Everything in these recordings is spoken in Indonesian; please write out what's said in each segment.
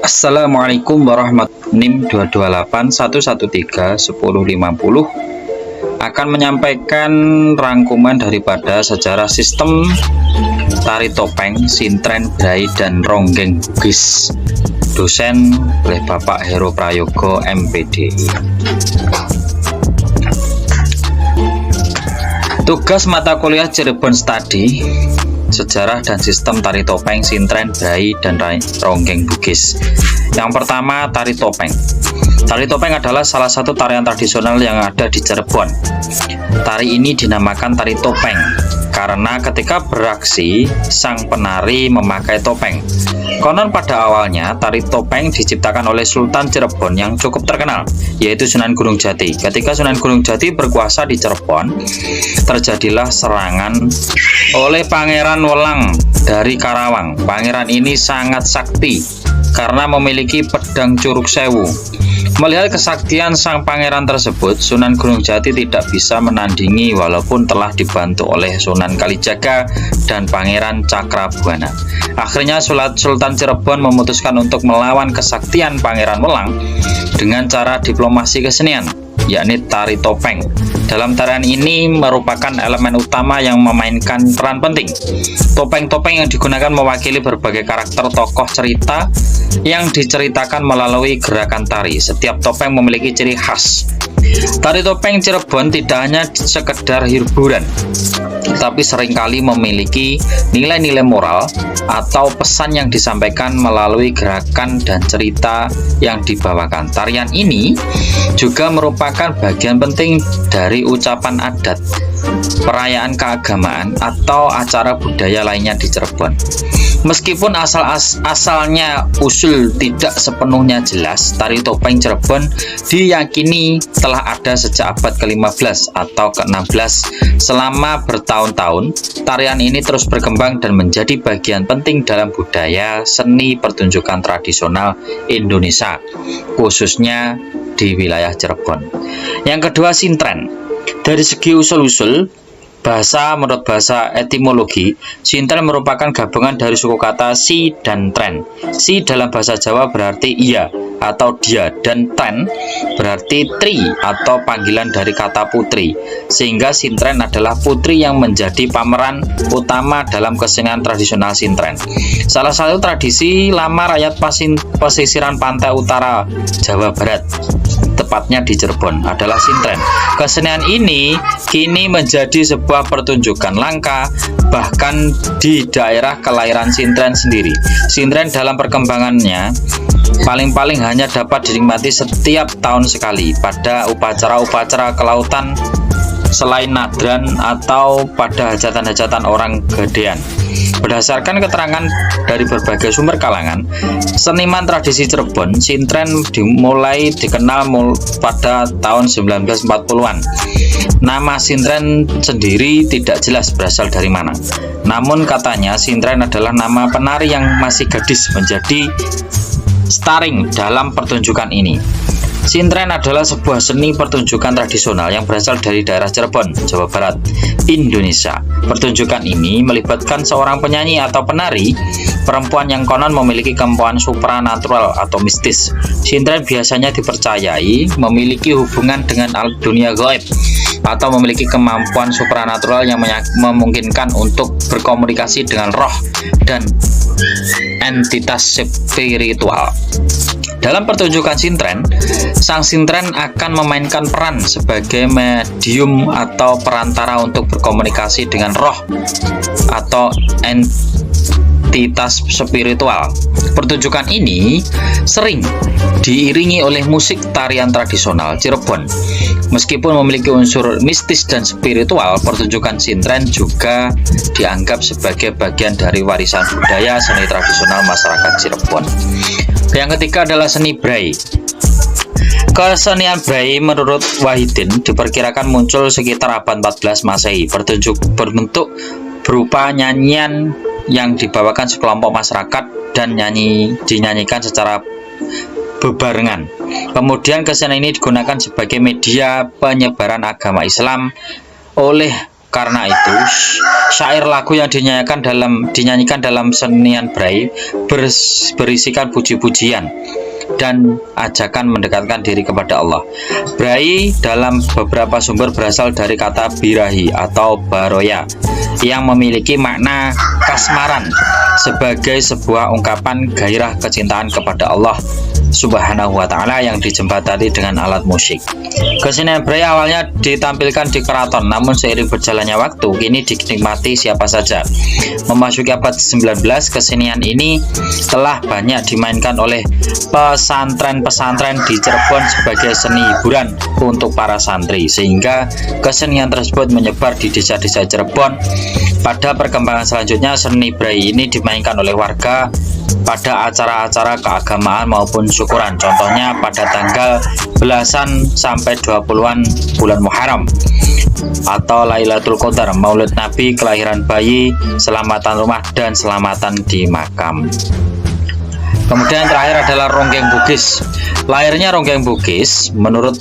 Assalamualaikum warahmatullahi NIM 228113150 akan menyampaikan rangkuman daripada sejarah sistem tari topeng, sintren, brai, dan ronggeng bugis, dosen oleh Bapak Hero Prayogo MPDI. Tugas mata kuliah Cirebon Study, sejarah dan sistem tari topeng, sintren, brai, dan ronggeng bugis. Yang pertama, tari topeng. Tari topeng adalah salah satu tarian tradisional yang ada di Cirebon. Tari ini dinamakan tari topeng karena ketika beraksi, sang penari memakai topeng. Konon pada awalnya, tari topeng diciptakan oleh Sultan Cirebon yang cukup terkenal, yaitu Sunan Gunung Jati. Ketika Sunan Gunung Jati berkuasa di Cirebon, terjadilah serangan oleh Pangeran Welang dari Karawang. Pangeran ini sangat sakti karena memiliki pedang Curug Sewu. Melihat kesaktian sang pangeran tersebut, Sunan Gunung Jati tidak bisa menandingi walaupun telah dibantu oleh Sunan Kalijaga dan Pangeran Cakrabuana. Akhirnya Sultan Cirebon memutuskan untuk melawan kesaktian Pangeran Welang dengan cara diplomasi kesenian, yakni tari topeng. Dalam tarian ini merupakan elemen utama yang memainkan peran penting. Topeng-topeng yang digunakan mewakili berbagai karakter tokoh cerita yang diceritakan melalui gerakan tari. Setiap topeng memiliki ciri khas. Tari topeng Cirebon tidak hanya sekedar hiburan, tetapi seringkali memiliki nilai-nilai moral atau pesan yang disampaikan melalui gerakan dan cerita yang dibawakan. Tarian ini juga merupakan bagian penting dari ucapan adat, perayaan keagamaan, atau acara budaya lainnya di Cirebon. Meskipun asalnya usul tidak sepenuhnya jelas, tari topeng Cirebon diyakini telah ada sejak abad ke-15 atau ke-16. Selama bertahun-tahun, tarian ini terus berkembang dan menjadi bagian penting dalam budaya seni pertunjukan tradisional Indonesia, khususnya di wilayah Cirebon. Yang kedua, sintren. Dari segi usul-usul menurut bahasa etimologi, sintren merupakan gabungan dari suku kata si dan tren. Si dalam bahasa Jawa berarti iya atau dia, dan tren berarti tri atau panggilan dari kata putri, sehingga sintren adalah putri yang menjadi pemeran utama dalam kesenian tradisional sintren. Salah satu tradisi lama rakyat pesisiran pantai utara Jawa Barat, tepatnya di Cirebon, adalah sintren. Kesenian ini kini menjadi sebuah pertunjukan langka bahkan di daerah kelahiran sintren sendiri. Sintren dalam perkembangannya paling-paling hanya dapat dinikmati setiap tahun sekali pada upacara-upacara kelautan selain nadran atau pada hajatan-hajatan orang gedean. Berdasarkan keterangan dari berbagai sumber kalangan seniman tradisi Cirebon, sintren dimulai dikenal pada tahun 1940-an. Nama sintren sendiri tidak jelas berasal dari mana. Namun katanya sintren adalah nama penari yang masih gadis menjadi starring dalam pertunjukan ini. Sintren adalah sebuah seni pertunjukan tradisional yang berasal dari daerah Cirebon, Jawa Barat, Indonesia. Pertunjukan ini melibatkan seorang penyanyi atau penari perempuan yang konon memiliki kemampuan supranatural atau mistis. Sintren biasanya dipercayai memiliki hubungan dengan dunia gaib atau memiliki kemampuan supranatural yang memungkinkan untuk berkomunikasi dengan roh dan entitas spiritual. Dalam pertunjukan sintren, sang sintren akan memainkan peran sebagai medium atau perantara untuk berkomunikasi dengan roh atau entitas spiritual. Pertunjukan ini sering diiringi oleh musik tarian tradisional Cirebon. Meskipun memiliki unsur mistis dan spiritual, pertunjukan sintren juga dianggap sebagai bagian dari warisan budaya seni tradisional masyarakat Cirebon. Yang ketiga adalah seni brai. Kesenian brai menurut Wahidin diperkirakan muncul sekitar abad 14 Masehi. Berbentuk berupa nyanyian yang dibawakan sekelompok masyarakat dan dinyanyikan secara bebarengan. Kemudian kesenian ini digunakan sebagai media penyebaran agama Islam oleh Karena itu, syair lagu yang dinyanyikan dalam senian Bray berisikan puji-pujian dan ajakan mendekatkan diri kepada Allah. Bray dalam beberapa sumber berasal dari kata birahi atau baroya yang memiliki makna kasmaran sebagai sebuah ungkapan gairah kecintaan kepada Allah Subhanahu wa Ta'ala yang dijembatani dengan alat musik. Kesenian Bray awalnya ditampilkan di keraton, namun seiring berjalannya waktu kini dinikmati siapa saja. Memasuki abad 19, kesenian ini telah banyak dimainkan oleh pesantren-pesantren di Cirebon sebagai seni hiburan untuk para santri, sehingga kesenian tersebut menyebar di desa-desa Cirebon. Pada perkembangan selanjutnya, seni Bray ini dimainkan oleh warga pada acara-acara keagamaan maupun syukuran, contohnya pada tanggal belasan sampai 20-an bulan Muharram atau Lailatul Qadar, Maulid Nabi, kelahiran bayi, selamatan rumah, dan selamatan di makam. Kemudian terakhir adalah ronggeng Bugis. Lahirnya ronggeng Bugis menurut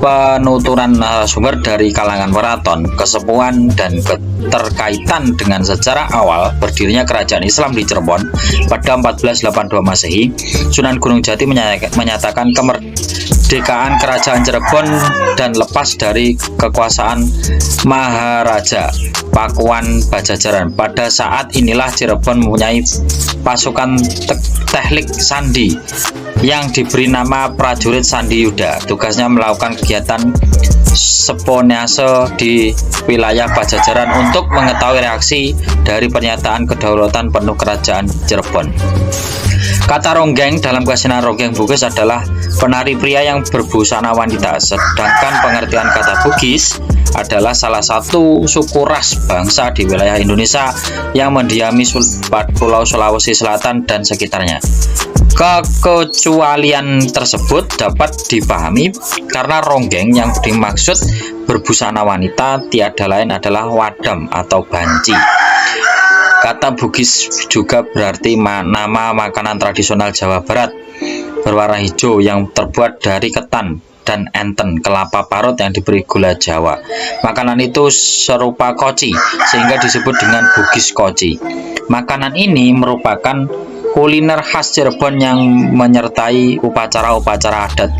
penuturan sumber dari kalangan keraton, kesepuhan, dan keterkaitan dengan sejarah awal berdirinya kerajaan Islam di Cirebon pada 1482 Masehi. Sunan Gunung Jati menyatakan kemerdekaan kerajaan Cirebon dan lepas dari kekuasaan Maharaja Pakuan Pajajaran. Pada saat inilah Cirebon mempunyai pasukan teknik sandi yang diberi nama prajurit Sandi Yuda. Tugasnya melakukan kegiatan spionase di wilayah Pajajaran untuk mengetahui reaksi dari pernyataan kedaulatan penuh kerajaan Cirebon. Kata ronggeng dalam kesenian ronggeng Bugis adalah penari pria yang berbusana wanita, sedangkan pengertian kata Bugis adalah salah satu suku ras bangsa di wilayah Indonesia yang mendiami Pulau Sulawesi Selatan dan sekitarnya. Kekecualian tersebut dapat dipahami karena ronggeng yang dimaksud berbusana wanita tiada lain adalah wadam atau banci. Kata Bugis juga berarti nama makanan tradisional Jawa Barat berwarna hijau yang terbuat dari ketan dan enten, kelapa parut yang diberi gula Jawa. Makanan itu serupa koci sehingga disebut dengan Bugis koci. Makanan ini merupakan kuliner khas Cirebon yang menyertai upacara-upacara adat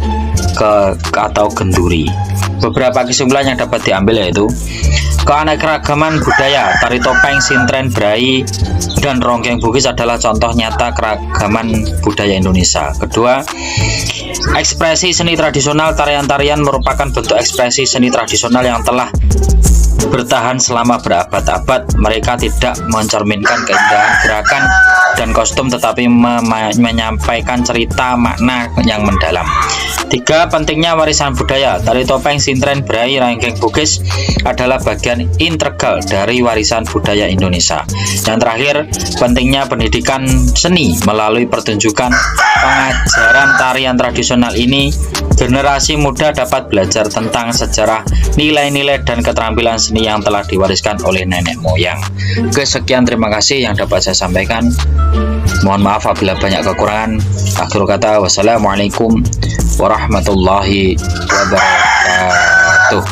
atau genduri. Beberapa kesimpulan yang dapat diambil yaitu keanekaragaman budaya, tari topeng, sintren, Bray, dan ronggeng Bugis adalah contoh nyata keragaman budaya Indonesia. Kedua, ekspresi seni tradisional, tarian-tarian merupakan bentuk ekspresi seni tradisional yang telah bertahan selama berabad-abad. Mereka tidak mencerminkan keindahan gerakan dan kostum, tetapi menyampaikan cerita makna yang mendalam. Tiga, pentingnya warisan budaya. Tari topeng, sintren, Bray, ronggeng Bugis adalah bagian integral dari warisan budaya Indonesia. Yang terakhir, pentingnya pendidikan seni melalui pertunjukan pengajaran tarian tradisional ini. Generasi muda dapat belajar tentang sejarah, nilai-nilai, dan keterampilan seni yang telah diwariskan oleh nenek moyang. Sekian, terima kasih yang dapat saya sampaikan. Mohon maaf apabila banyak kekurangan. Akhir kata, wassalamualaikum warahmatullahi wabarakatuh.